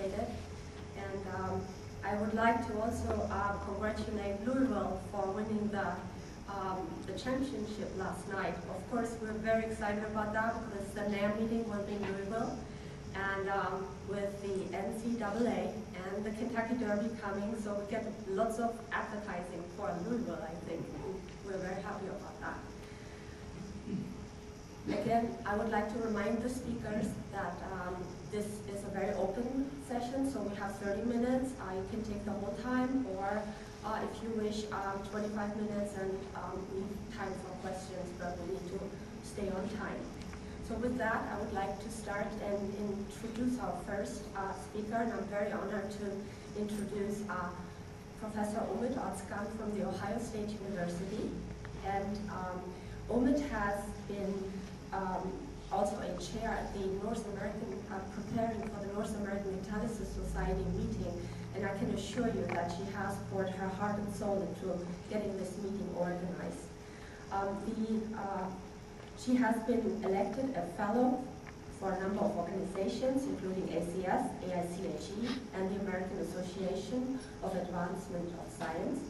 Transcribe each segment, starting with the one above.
appreciated. And I would like to also congratulate Louisville for winning the championship last night. Of course, we're very excited about that because the NAM meeting will be in Louisville. And with the NCAA and the Kentucky Derby coming, so we get lots of advertising for Louisville, I think. We're very happy about that. Again, I would like to remind the speakers that this is a very open session, so we have 30 minutes. You can take the whole time, or if you wish, 25 minutes and leave time for questions, but we need to stay on time. So with that, I would like to start and introduce our first speaker, and I'm very honored to introduce Professor Umit Ozkan from the Ohio State University. And Umit has been also a chair at the North American, preparing for the North American Catalysis Society meeting, and I can assure you that she has poured her heart and soul into getting this meeting organized. She has been elected a fellow for a number of organizations, including ACS, AICHE, and the American Association of Advancement of Science.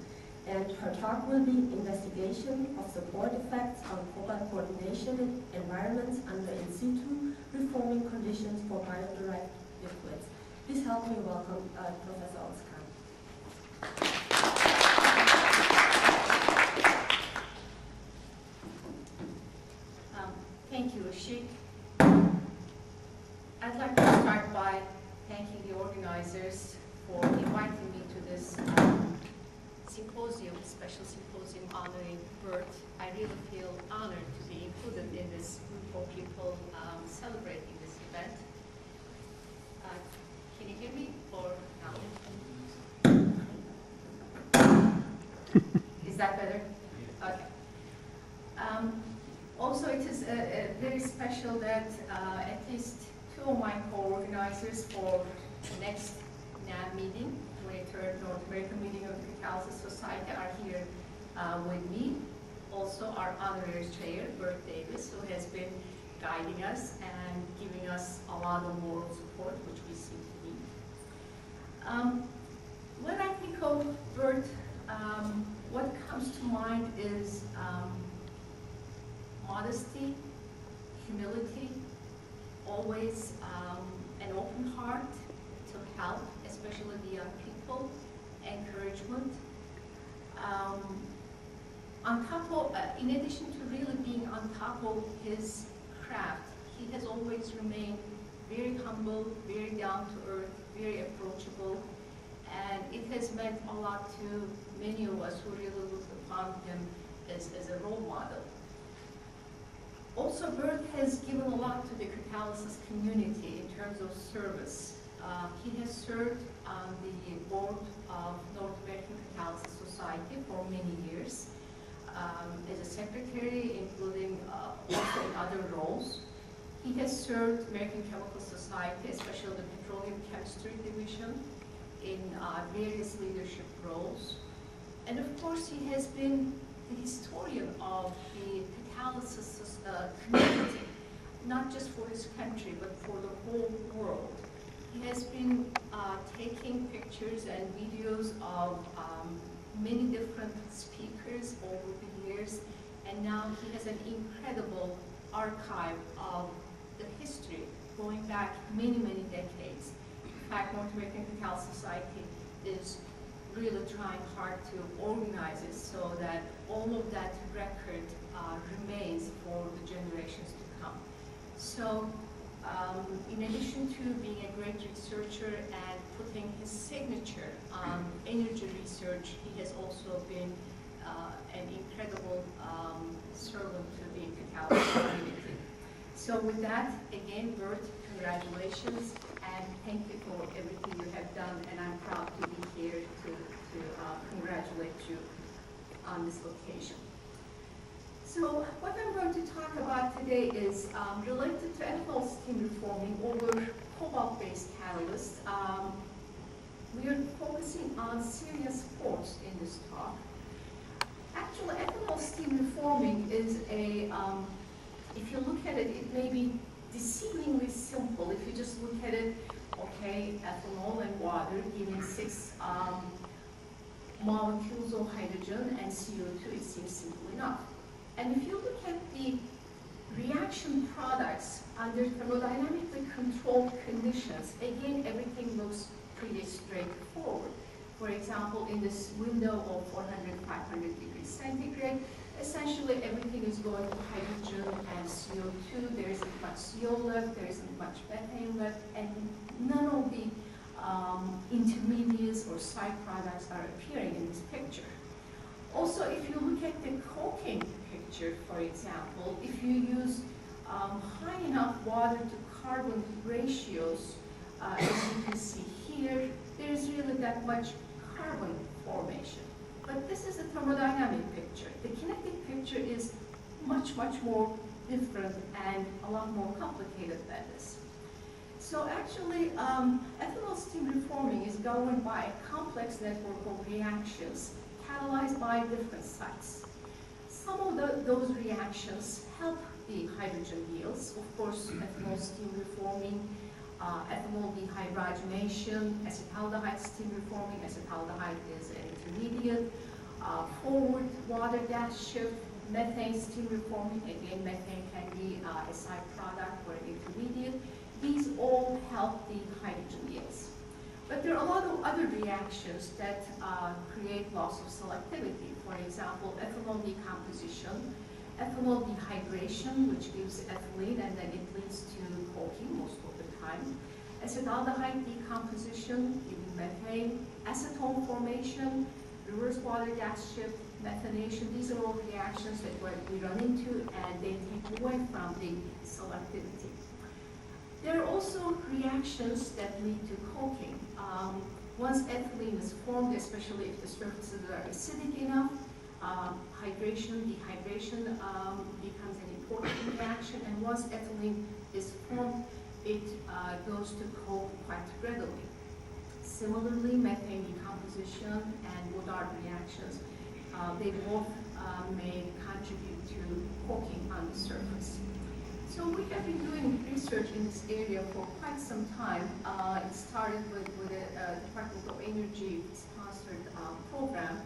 And her talk will be Investigation of Support Effects on Cobalt Coordination Environments under in situ Reforming Conditions for Bio-Derived Liquids. Please help me welcome Professor Ozkan. Thank you, Ashik. I'd like to start by thanking the organizers for inviting me to this symposium, special symposium honoring birth. I really feel honored to be included in this group of people celebrating this event. Can you hear me or no? Is that better? Okay. Also, it is very special that at least two of my co-organizers for the next NAM meeting, 23rd North American meeting of the Catalysis Society, are here with me. Also, our honorary chair, Bert Davis, who has been guiding us and giving us a lot of moral support, which we seem to need. When I think of Bert, what comes to mind is modesty, humility, always an open heart to help, especially the young people, encouragement. On top of, in addition to really being on top of his craft, he has always remained very humble, very down to earth, very approachable, and it has meant a lot to many of us who really look upon him as a role model. Also, Bert has given a lot to the catalysis community in terms of service. He has served on the board of North American Catalysis Society for many years as a secretary, including also in other roles. He has served American Chemical Society, especially the Petroleum Chemistry Division, in various leadership roles. And of course, he has been the historian of the catalysis community, not just for his country, but for the whole world. He has been taking pictures and videos of many different speakers over the years, and now he has an incredible archive of the history going back many, many decades. In fact, North American Catalysis Society is really trying hard to organize it so that all of that record remains for the generations to come. So, in addition to being a great researcher and putting his signature on energy research, he has also been an incredible servant to the catalysis community. So with that, again, Bert, congratulations, and thank you for everything you have done, and I'm proud to be here to congratulate you on this occasion. So what I'm going to talk about today is related to ethanol steam reforming over cobalt-based catalysts. We are focusing on serious ports in this talk. Actually, ethanol steam reforming is a, if you look at it, it may be deceivingly simple. If you just look at it, okay, okay, ethanol and water giving 6 molecules of hydrogen and CO2, it seems simple enough. And if you look at the reaction products under thermodynamically controlled conditions, again, everything looks pretty straightforward. For example, in this window of 400, 500 degrees centigrade, essentially everything is going to hydrogen and CO2. There isn't much CO left, there isn't much methane left, and none of the intermediates or side products are appearing in this picture. Also, if you look at the coking picture, for example, if you use high enough water to carbon ratios, as you can see here, there is really that much carbon formation. But this is a thermodynamic picture. The kinetic picture is much, much more different and a lot more complicated than this. So actually, ethanol steam reforming is governed by a complex network of reactions catalyzed by different sites. Some of those reactions help the hydrogen yields. Of course, ethanol steam reforming, ethanol dehydrogenation, acetaldehyde steam reforming. Acetaldehyde is an intermediate. Forward water gas shift, methane steam reforming. Again, methane can be a side product or an intermediate. These all help the hydrogen yields. But there are a lot of other reactions that create loss of selectivity. For example, ethanol decomposition, ethanol dehydration, which gives ethylene and then it leads to coking most of the time. Acetaldehyde decomposition, giving methane, acetone formation, reverse water gas shift, methanation. These are all reactions that we run into and they take away from the selectivity. There are also reactions that lead to coking. Once ethylene is formed, especially if the surfaces are acidic enough, hydration, dehydration becomes an important reaction, and once ethylene is formed, it goes to coke quite readily. Similarly, methane decomposition and Woodard reactions, they both may contribute to coking on the surface. So we have been doing research in this area for quite some time. It started with a Department of Energy sponsored program.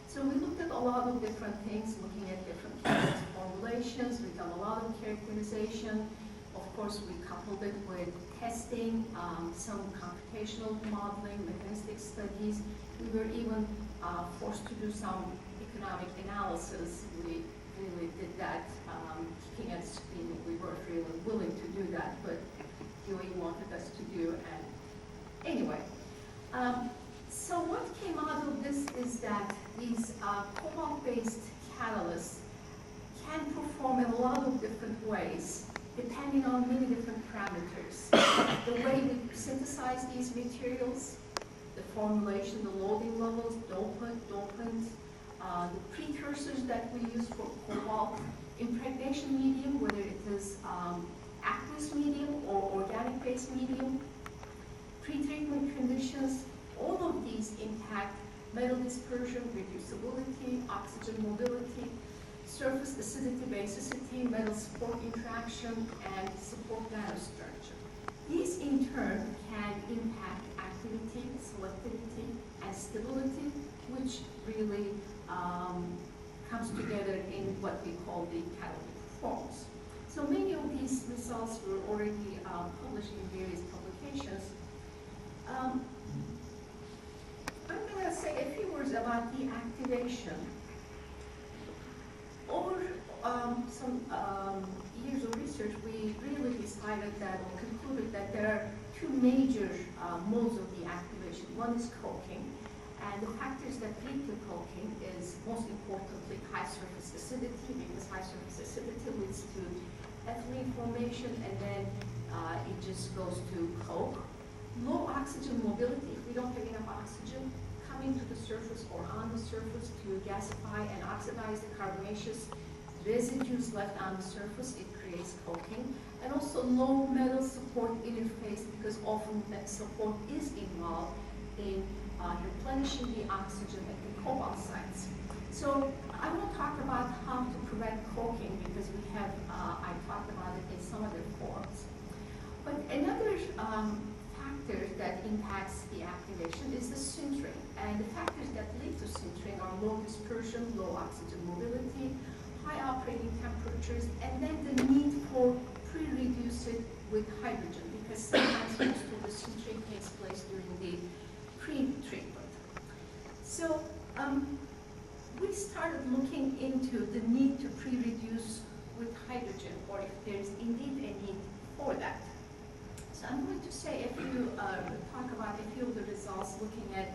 So we looked at a lot of different things, looking at different chemical formulations. We've done a lot of characterization. Of course, we coupled it with testing, some computational modeling, mechanistic studies. We were even forced to do some economic analysis. We really did that, kicking and screaming. We weren't really willing to do that, but DOE wanted us to do. And anyway, so what came out of this is that these cobalt-based catalysts can perform in a lot of different ways, depending on many different parameters. The way we synthesize these materials, the formulation, the loading levels, dopant, the precursors that we use for cobalt, impregnation medium, whether it is aqueous medium or organic-based medium, pretreatment conditions, all of these impact metal dispersion, reducibility, oxygen mobility, surface acidity, basicity, metal support interaction, and support nanostructure. These in turn can impact activity, selectivity, and stability, which really comes together in what we call the catalytic performance. So many of these results were already published in various publications. I'm going to say a few words about the activation. Over some years of research, we really decided that, or concluded that there are two major modes of the activation. One is coking, and the factors that lead to coking is, most importantly, high surface acidity, because high surface acidity leads to ethylene formation, and then it just goes to coke. Low oxygen mobility, if we don't have enough oxygen coming to the surface or on the surface to gasify and oxidize the carbonaceous residues left on the surface, it creates coking. And also low metal support interface, because often that support is involved in replenishing the oxygen at the cobalt sites. So I won't talk about how to prevent coking, because we have, I talked about it in some other forums. But another factor that the factors that lead to sintering are low dispersion, low oxygen mobility, high operating temperatures, and then the need for pre-reduce it with hydrogen, because sometimes most of the sintering takes place during the pre-treatment. So we started looking into the need to pre-reduce with hydrogen, or if there's indeed a need for that. So I'm going to say talk about a few of the results looking at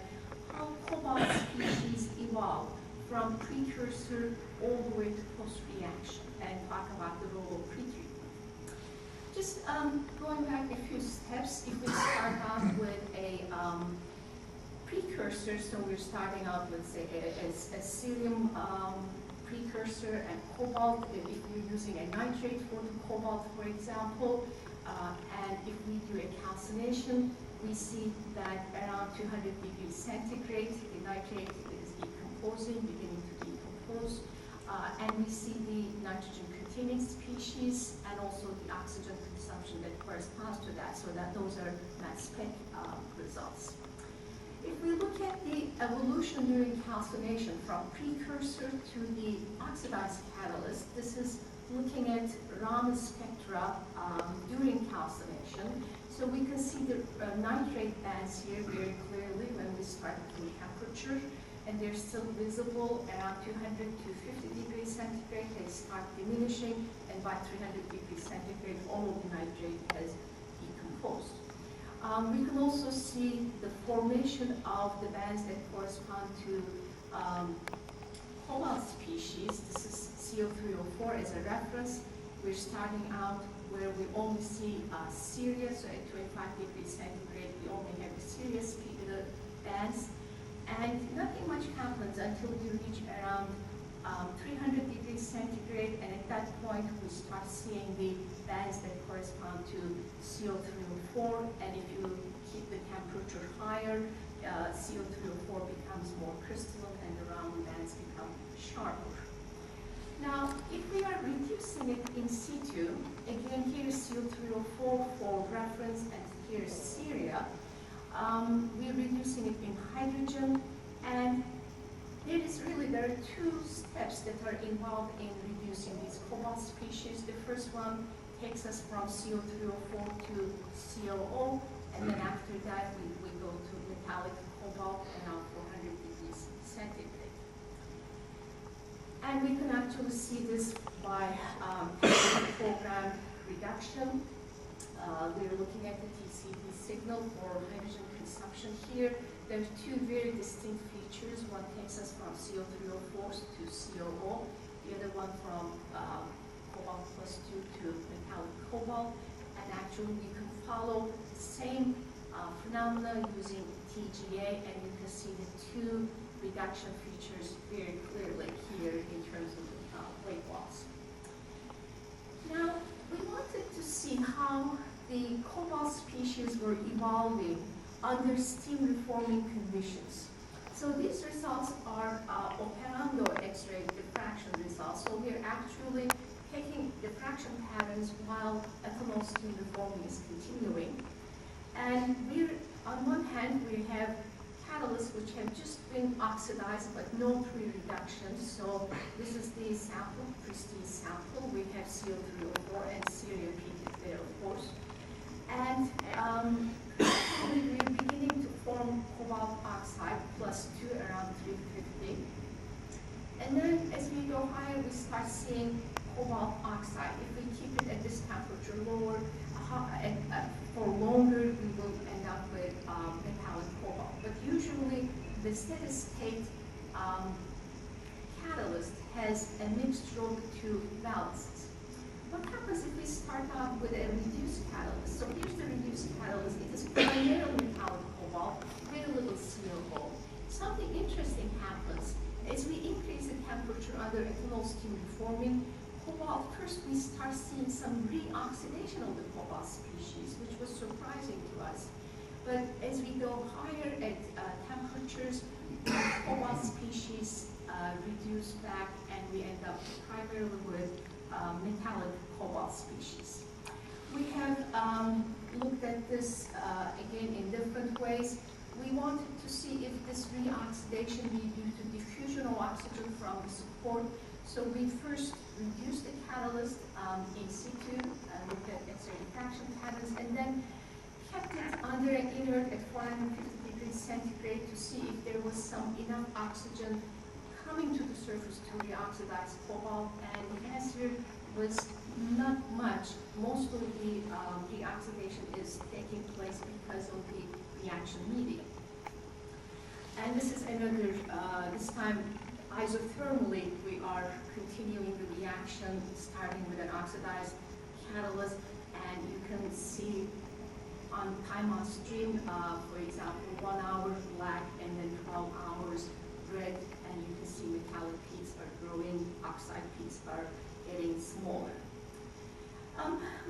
how cobalt species evolve from precursor all the way to post-reaction, and talk about the role of pre-treatment. Just going back a few steps, if we start off with a precursor, so we're starting out with, say, a cerium precursor and cobalt, if you're using a nitrate for the cobalt, for example, and if we do a calcination, we see that around 200 degrees centigrade, the nitrate is decomposing, beginning to decompose, and we see the nitrogen-containing species and also the oxygen consumption that corresponds to that, so that those are mass spec results. If we look at the evolution during calcination from precursor to the oxidized catalyst, this is looking at Raman spectra during calcination. So we can see the nitrate bands here very clearly when we start at the temperature, and they're still visible around 200 to 50 degrees centigrade. They start diminishing, and by 300 degrees centigrade, all of the nitrate has decomposed. We can also see the formation of the bands that correspond to cobalt species. This is CeO304 as a reference. We're starting out where we only see Syria, so at 25 degrees centigrade, we only have the serious bands. And nothing much happens until we reach around 300 degrees centigrade, and at that point we start seeing the bands that correspond to CeO304, and if you keep the temperature higher, CeO304 becomes more crystalline and the Raman bands become sharper. Now, if we are reducing it in situ, again here is CeO304 for reference, and here is Syria. We're reducing it in hydrogen, and there are two steps that are involved in reducing these cobalt species. The first one takes us from CeO304 to COO, and then after that we go to metallic cobalt around 400 degrees centigrade. And we can actually see this by program reduction. We're looking at the TCD signal for hydrogen consumption here. There are two very distinct features. One takes us from CeO304 to COO, the other one from cobalt plus 2 to metallic cobalt. And actually we can follow the same phenomena using TGA, and you can see the two reduction features very clearly here in terms of the weight loss. Now, we wanted to see how the cobalt species were evolving under steam reforming conditions. So these results are operando X-ray diffraction results. So we're actually taking diffraction patterns while ethanol steam reforming is continuing. And on one hand, we have catalysts which have just been oxidized but no pre-reduction. So this is the sample, pristine sample. We have CeO304 and Syria repeated there, of course. And we're beginning to form cobalt oxide plus 2 around 350. And then as we go higher, we start seeing cobalt oxide. If we keep it at this temperature lower, for longer, we will end up with metallic cobalt. But usually, the steady state catalyst has a mixture of the two balances. What happens if we start off with a reduced catalyst? So here's the reduced catalyst. It is primarily metallic cobalt, very little COO. Something interesting happens as we increase the temperature under ethanol steam reforming cobalt. First, we start seeing some reoxidation of the cobalt species, which was surprising to us. But as we go higher at temperatures, cobalt species reduce back, and we end up primarily with metallic cobalt species. We have looked at this again in different ways. we wanted to see if this reoxidation be due to diffusion of oxygen from the support. So we first reduced the catalyst in situ, looked at X-ray diffraction patterns, and then kept it under inert at 450 degrees centigrade to see if there was enough oxygen coming to the surface to reoxidize cobalt, and the answer was not much. Most of the reoxidation is taking place because of the reaction media. And this is another, this time isothermally, we are continuing the reaction starting with an oxidized catalyst, and you can see on time on stream, for example, 1 hour black and then 12 hours red, and you can see metallic peaks are growing, oxide peaks are getting smaller.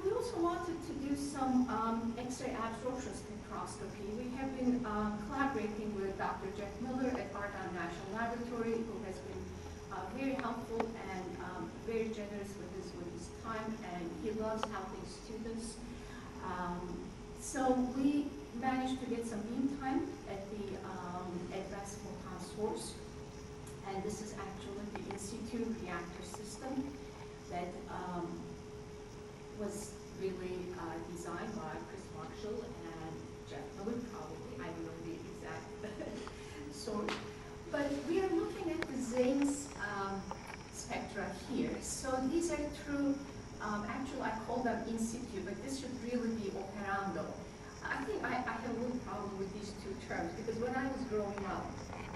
We also wanted to do some X-ray absorption spectroscopy. We have been collaborating with Dr. Jeff Miller at Argonne National Laboratory, who has been very helpful and very generous with his time, and he loves helping students. So we managed to get some beam time at the advanced photon source, and this is actually the in situ reactor system that was really designed by Chris Marshall and Jeff Miller, probably. I don't know the exact source. But we are looking at the Zane's spectra here. So these are true, actually I call them in situ, but this should really be operando. I think I have a little problem with these two terms, because when I was growing up,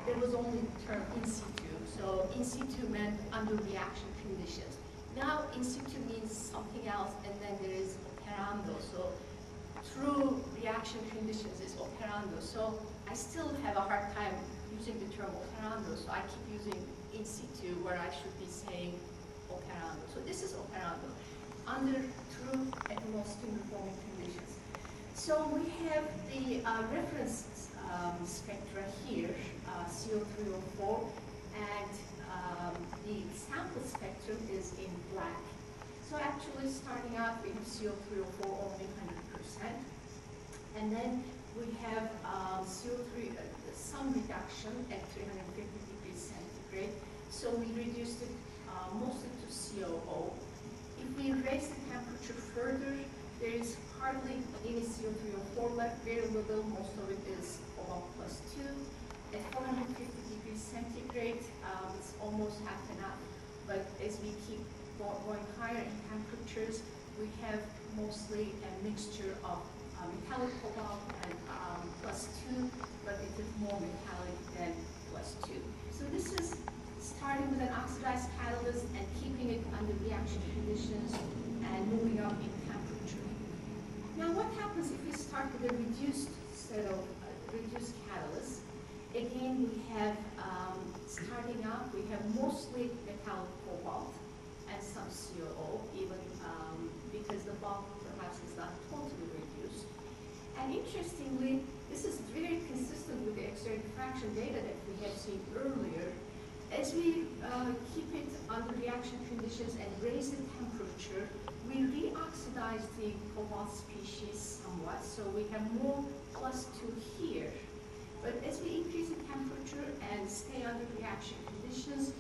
there was only the term in situ. So in situ meant under reaction conditions. Now in situ means something else, and then there is operando. So true reaction conditions is operando. So I still have a hard time using the term operando, so I keep using in situ where I should be saying operando. So this is operando, under true ethanol stream forming conditions. So we have the reference spectra here, CeO304, and the sample spectrum is in black. So actually starting out we have CO304 only 100%, and then we have CO3, some reduction at 350 degrees centigrade. So we reduced it mostly to COO. If we raise the temperature further, there is hardly any CO304 left, very little, most of it is cobalt +2. At 450 degrees centigrade, it's almost half enough, but as we keep going higher in temperatures, we have mostly a mixture of metallic cobalt and +2, but it is more metallic than +2. So this is starting with an oxidized catalyst and keeping it under reaction conditions and moving up in temperature. Now what happens if we start with a reduced set of reduced catalysts? Again, we have, starting out, we have mostly metallic cobalt and some COO, even because the bulk perhaps is not totally reduced. And interestingly, this is very consistent with the X-ray diffraction data that we have seen earlier. As we keep it under reaction conditions and raise the temperature, we reoxidize the cobalt species somewhat, so we have more +2 here. But as we increase the temperature and stay under reaction conditions,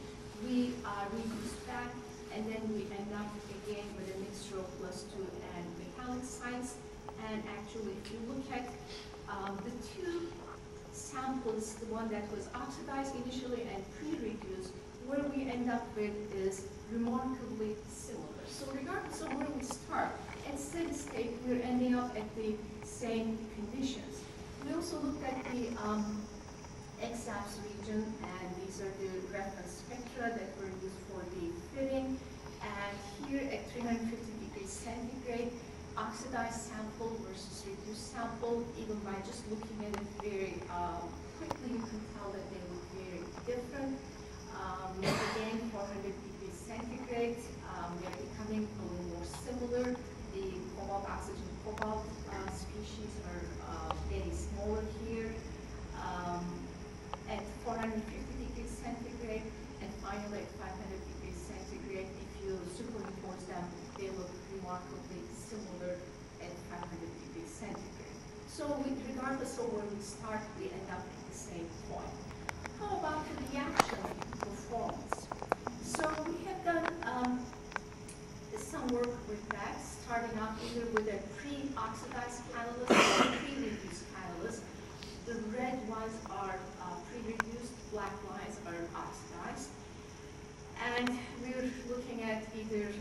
we reduce back, and then we end up again with a mixture of +2 and metallic sites. And actually, if you look at the two samples, the one that was oxidized initially and pre-reduced, where we end up with is remarkably similar. So regardless of where we start, at steady state, we're ending up at the same conditions. We also looked at the X-abs region, and these are the reference spectra that were used for the fitting. And here at 350 degrees centigrade, oxidized sample versus reduced sample, even by just looking at it very quickly, you can tell that they look very different. Again, 400 degrees centigrade, they are becoming a little more similar. The cobalt, oxygen, cobalt species are getting smaller here. At 450 degrees centigrade, and finally at 500 degrees centigrade, if you superimpose them, they look remarkably similar at 500 degrees centigrade. So regardless of where we start, we end up at the same point. How about the reaction performance? So we have done some work with that, starting out either with a pre-oxidized catalyst or pre-reduced catalyst. The red ones are pre-reduced, black lines are oxidized. And we're looking at either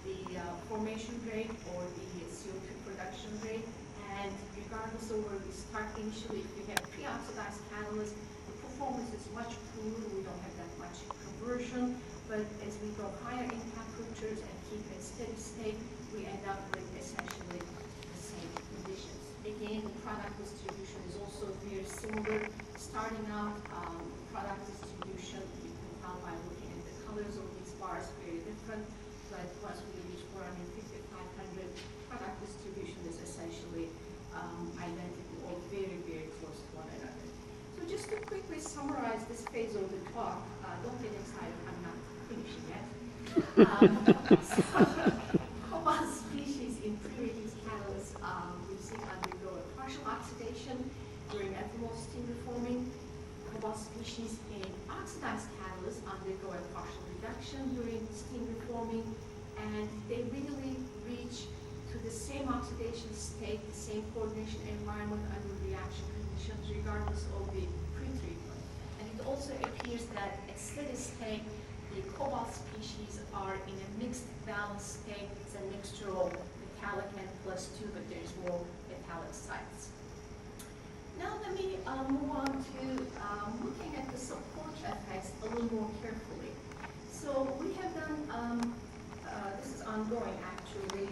the formation rate or the CO2 production rate. And regardless of where we start initially, if we have pre-oxidized catalyst, the performance is much poorer. We don't have that much conversion. But as we go higher in temperatures and keep it steady state, we end up with essentially the same conditions. Again, the product distribution is also very similar. Starting out, product distribution, you can tell by looking at the colors of these bars, very different. But once we reach 450, 500, product distribution is essentially identical or very, very close to one another. So just to quickly summarize this phase of the talk, don't get excited, I'm not finishing yet. Cobalt species in pre-reduced catalysts we've seen undergo a partial oxidation during ethanol steam reforming. Cobalt species in oxidized catalysts undergo a partial reduction during steam reforming, and they really reach to the same oxidation state, the same coordination environment under reaction conditions, regardless of the pretreatment. And it also appears that at steady state, the cobalt species are in a mixed balance state. It's a mixture of metallic and +2, but there's more metallic sites. Now let me move on to looking at the support effects a little more carefully. So we have done, this is ongoing actually,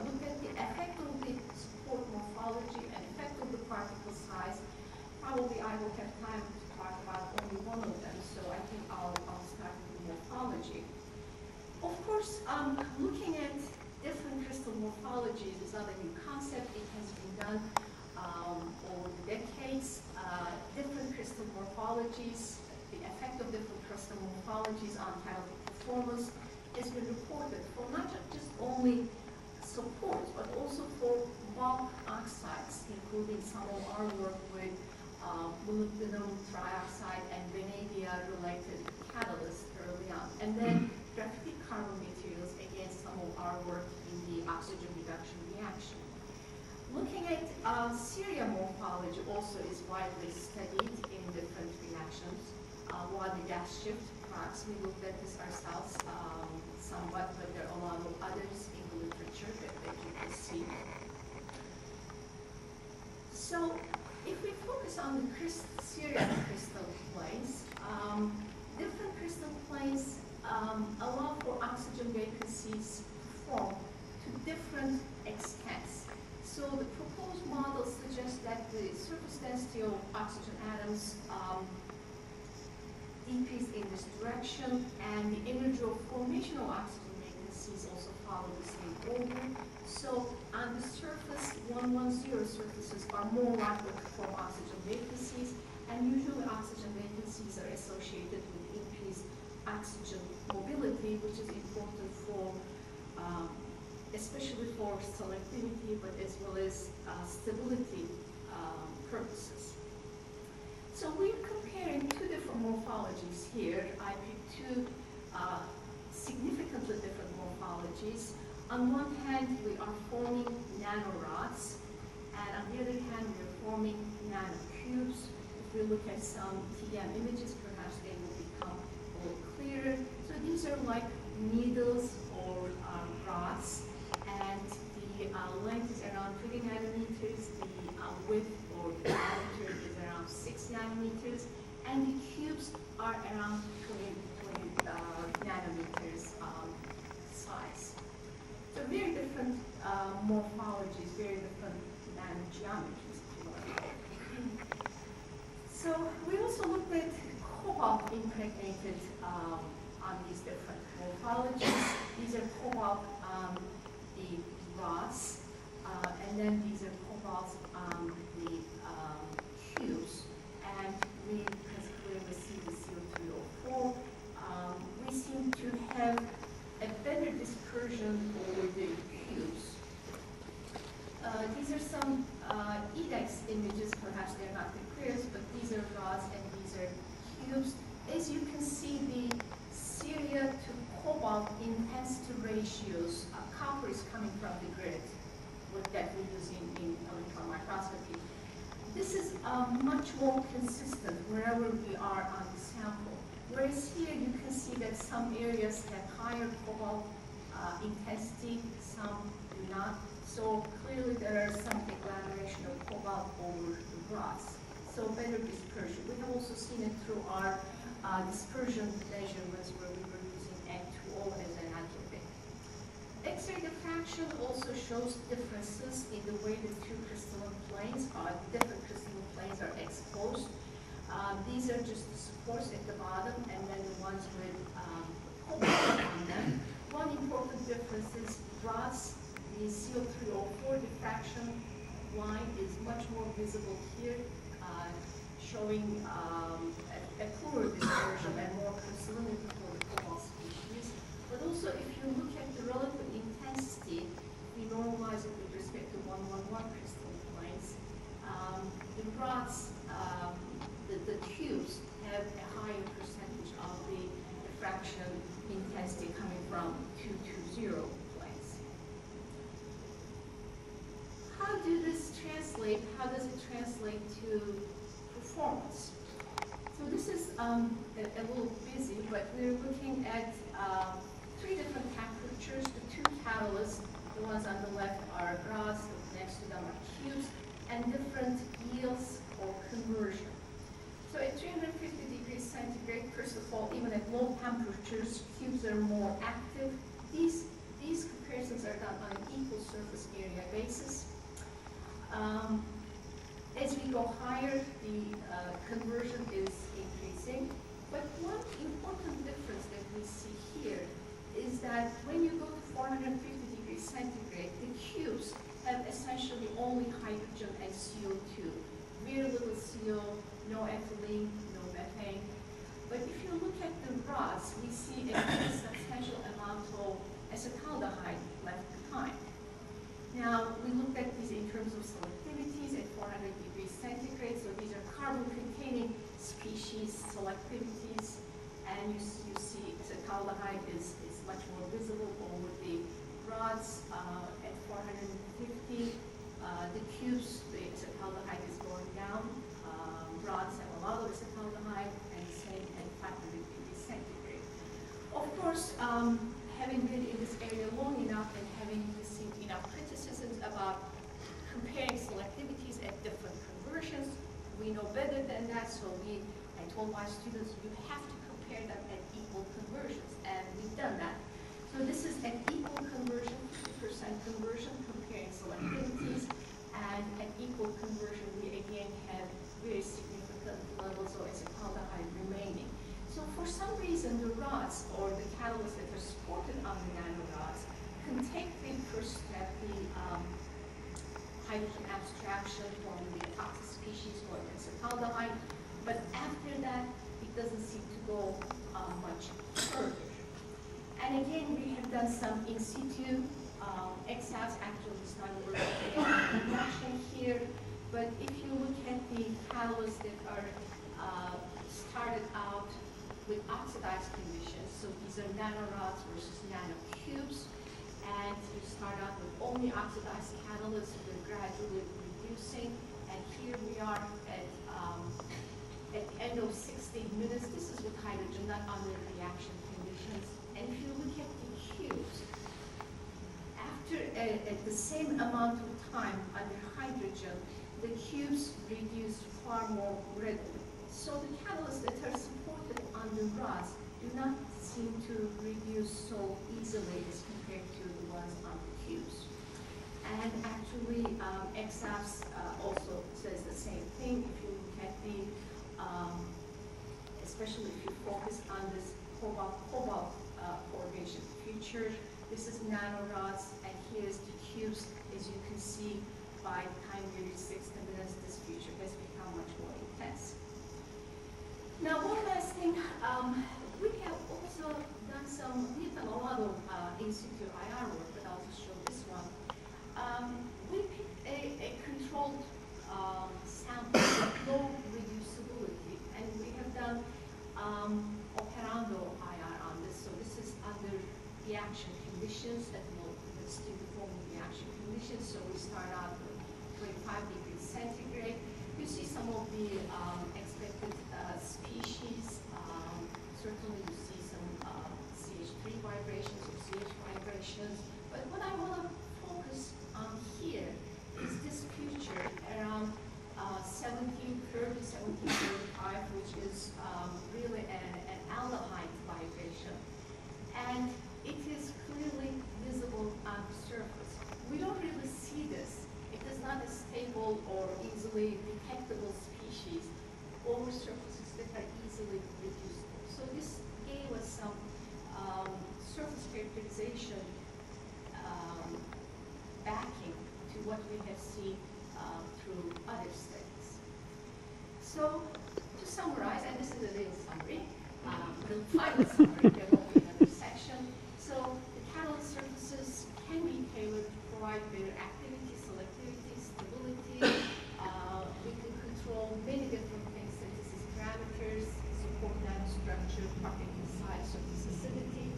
look at the effect of the support morphology and effect of the particle size. Probably I will have time to talk about only one of them, so I think I'll start with morphology. Of course, looking at different crystal morphologies is not a new concept. It has been done over the decades. Different crystal morphologies, the effect of different crystal morphologies on catalytic performance has been reported for not just only supports, but also for bulk oxides, including some of our work with molybdenum trioxide and vanadium-related catalysts early on. And then graphite carbon materials, again, some of our work in the oxygen reduction reaction. Looking at cereal morphology also is widely studied in different reactions. While the gas shift products, we looked at this ourselves somewhat, but there are a lot of others in the literature that you can see. So if we focus on the cereal crystal planes, different crystal planes allow for oxygen vacancies to form to different extents. So the proposed model suggests that the surface density of oxygen atoms decrease in this direction, and the energy of formation of oxygen vacancies also follow the same order. So on the surface, 110 surfaces are more likely to form oxygen vacancies, and usually oxygen vacancies are associated with increased oxygen mobility, which is important for especially for selectivity, but as well as stability purposes. So we're comparing two different morphologies here. I picked two significantly different morphologies. On one hand, we are forming nanorods, and on the other hand, we are forming nanocubes. If we look at some TM images, perhaps they will become a little clearer. So these are like needles or rods, and the length is around 20 nanometers, the width or diameter is around 6 nanometers, and the cubes are around 20 nanometers size. So very different morphologies, very different nanogeometries, if you want. So we also looked at cobalt impregnated on these different morphologies. These are cobalt the rods, and then these are cobalt the cubes. And we clearly see the CO2O4. We seem to have a better dispersion over the cubes. These are some EDEX cobalt intensity ratios. Copper is coming from the grid, that we use in electron microscopy. This is much more consistent wherever we are on the sample. Whereas here you can see that some areas have higher cobalt intensity, some do not. So clearly there are some agglomeration of cobalt over the rods. So better dispersion. We have also seen it through our dispersion measurements where we were using N2O as an adjuvant. X-ray diffraction also shows differences in the way the two crystalline planes different crystalline planes are exposed. These are just the supports at the bottom and then the ones with cobalt on them. One important difference is rods, the CeO3O4 diffraction line is much more visible here, showing a poorer dispersion and more crystallinity for the cobalt species. But also, if you look at the relative intensity, we normalize it with respect to 111 crystalline planes. The rods, the tubes have a higher percentage of the diffraction intensity coming from 220 planes. How does it translate to performance? So this is a little busy, but we're looking at 3 different temperatures. The 2 catalysts, the ones on the left are rods, next to them are cubes, and different yields or conversion. So at 350 degrees centigrade, first of all, even at low temperatures, cubes are more active. These comparisons are done on an equal surface area basis. As we go higher, the conversion is increasing. But one important difference that we see here is that when you go to 450 degrees centigrade, the cubes have essentially only hydrogen and CO2. Very little CO, no ethylene, no methane. But if you look at the rods, we see a very substantial amount of acetaldehyde left behind. Now, we looked at these in terms of selectivities at 400 degrees centigrade. So these are carbon-containing species selectivities. And you see acetaldehyde is much more visible over the rods at 450. The cubes, the acetaldehyde is going down. Rods have a lot of acetaldehyde, and same at 500 degrees centigrade. Of course, having been in this area long enough and having received enough criticisms about comparing selectivities at different conversions, we know better than that. So I told my students, you have to compare them at equal conversions, and we've done that. So this is an equal conversion, 50% conversion, comparing selectivities, and at equal conversion, we again have very significant levels of acetaldehyde remaining. So for some reason, the rods or the catalysts that are supported on the nanorods can take the first step, the hydrogen abstraction from the toxic species or acetaldehyde, but after that, it doesn't seem to go much further. And again, we have done some in situ XAS. Actually, it's not a reaction here, but if you look at the catalysts that are started out with oxidized conditions, so these are nanorods versus nanocubes, and you start out with only oxidized catalysts, we're gradually reducing, and here we are at the end of 60 minutes. This is with hydrogen, not under reaction conditions. And if you look at the cubes, after at the same amount of time under hydrogen, the cubes reduce far more readily. So the catalysts that are supported on the rods do not seem to reduce so easily as compared to the ones on the cubes. And actually, XAFS also says the same thing. If you look at the, especially if you focus on this cobalt formation feature, this is nanorods, and here's the cubes. As you can see, by the time we reach 60 minutes, this feature has become much more intense. Now, one last thing, we have also done we've done a lot of in situ IR work, but I'll just show this one. We picked a controlled sample with low reducibility, and we have done operando IR on this. So this is under reaction conditions that will still be forming reaction conditions. So we start out with 25 degrees centigrade. You see some of the expected species. Certainly you see some CH3 vibrations or CH vibrations. But what I want to focus on here is this future around 1730, 1735, which is really an aldehyde vibration. And it is clearly visible on the surface. We don't really see this. It is not a stable or easily detectable species over surfaces that are easily reducible. So this gave us some surface characterization backing to what we have seen through other studies. So to summarize, and this is a little summary, the final summary, there will be another section. So the catalyst surfaces can be tailored to provide better activity, selectivity, stability. We can control many different things, synthesis parameters, support nanostructure, particle size, surface acidity.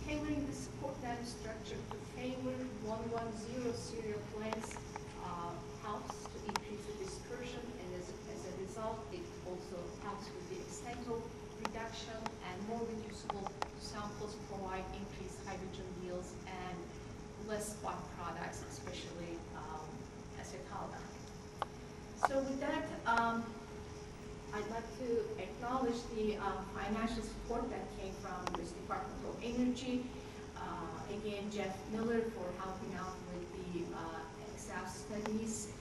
Tailoring the support nanostructure to favor 110 serial lengths helps to increase the dispersion, and as a result, it also helps with the extent of reduction, and more reducible samples provide increased hydrogen yields and less spot products, especially acetaldehyde. So with that, I'd like to acknowledge the financial support that came from this Department of Energy. Again, Jeff Miller for helping out with the XF studies,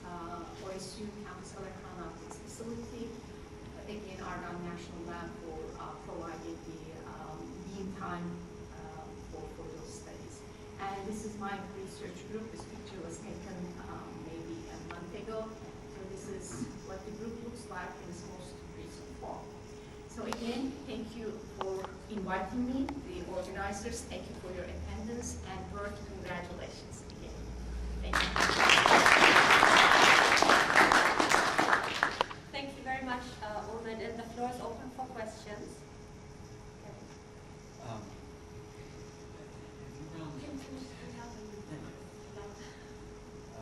OSU Campus Electron Optics Facility. Again, Argonne National Lab for providing the meantime for those studies. And this is my research group. This picture was taken maybe a month ago. So this is what the group looks like in its most recent form. So again, thank you for inviting me, the organizers. Thank you for your attendance, and Bert, congratulations again. Thank you. Thank you very much, Umit, and the floor is open for questions.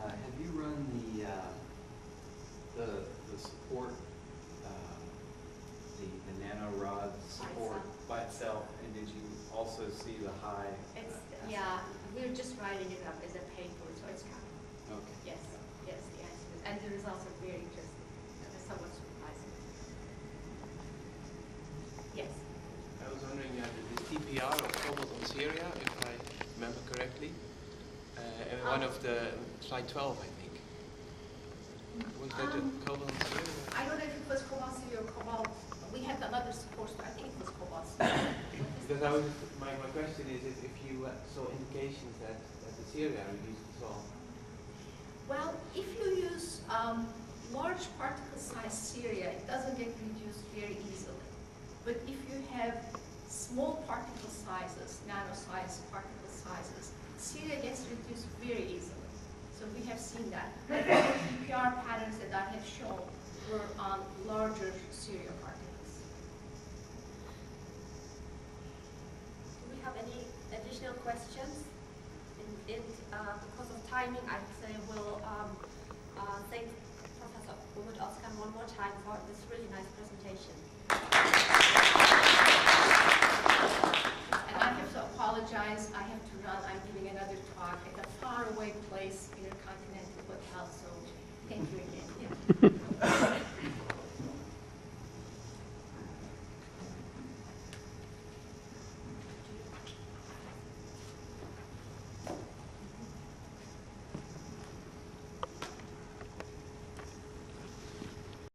Have you run the support, the nanorod support by itself, and did you also see the high? Yeah, we're just writing it up as a paper, so it's coming. Okay. Yes, yes, the answer is, and the results are very interesting. They're somewhat surprising. Yes. I was wondering, the TPR of cobalt on Syria, if I remember correctly, and one of the slide 12, I think. Was that the cobalt on Syria? I don't know if it was cobalt or cobalt. We had another course, but I think it was cobalt. Because my question is if you saw indications that the Syria reduced as well. Well, if you use large particle size Syria, it doesn't get reduced very easily. But if you have small particle sizes, nano-sized particle sizes, Syria gets reduced very easily. So we have seen that. The PPR patterns that I have shown were on larger Syria particles. Do we have any additional questions? Because of timing, I'd say we'll thank Professor Umit Ozkan one more time for this really nice presentation. And I have to apologize. I have to run. I'm giving another talk at a faraway place in a continental hotel. So thank you again.